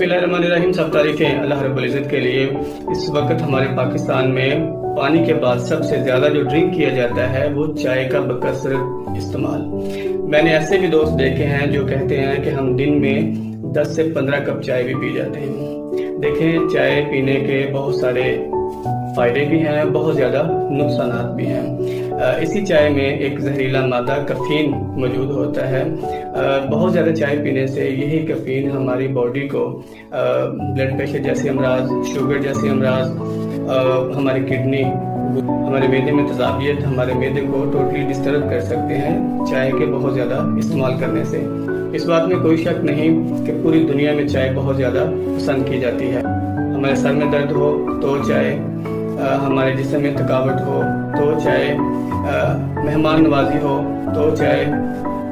बिस्मिल्लाहिर्रहमानिर्रहीम। सब तारीफें अल्लाह रब्बुल इज़्ज़त के लिए। इस वक्त हमारे पाकिस्तान में पानी के बाद सबसे ज़्यादा जो ड्रिंक किया जाता है वो चाय का बकसरत इस्तेमाल। मैंने ऐसे भी दोस्त देखे हैं जो कहते हैं कि हम दिन में 10 से 15 कप चाय भी पी जाते हैं। देखें, चाय पीने के बहुत सारे फ़ायदे भी हैं, बहुत ज़्यादा नुकसानात भी हैं। इसी चाय में एक जहरीला मादा कैफीन मौजूद होता है। बहुत ज़्यादा चाय पीने से यही कैफीन हमारी बॉडी को ब्लड प्रेशर जैसे अमराज, शुगर जैसे अमराज, हमारी किडनी, हमारे मैदे में तेज़ाबियत, हमारे मैदे को टोटली डिस्टर्ब कर सकते हैं चाय के बहुत ज़्यादा इस्तेमाल करने से। इस बात में कोई शक नहीं कि पूरी दुनिया में चाय बहुत ज़्यादा पसंद की जाती है। हमारे सर में दर्द हो तो चाय, हमारे जिस्म में थकावट हो तो चाय, मेहमान नवाजी हो तो चाय,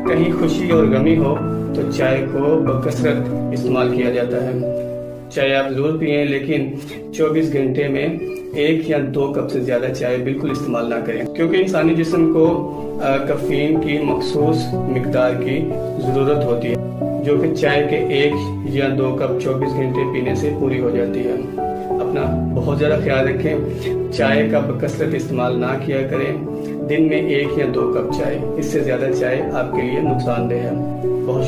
कहीं खुशी और गमी हो तो चाय को बकसरत इस्तेमाल किया जाता है। चाय आप ज़रूर पिएं, लेकिन 24 घंटे में 1 या 2 कप से ज़्यादा चाय बिल्कुल इस्तेमाल ना करें, क्योंकि इंसानी जिस्म को कैफीन की मखसूस मिकदार की ज़रूरत होती है, जो कि चाय के 1 या 2 कप 24 घंटे पीने से पूरी हो जाती है। अपना बहुत ज़्यादा ख्याल रखें, चाय का बकसरत इस्तेमाल ना किया करें। दिन में 1 या 2 कप चाय, इससे ज़्यादा चाय आपके लिए नुकसानदेह है। बहुत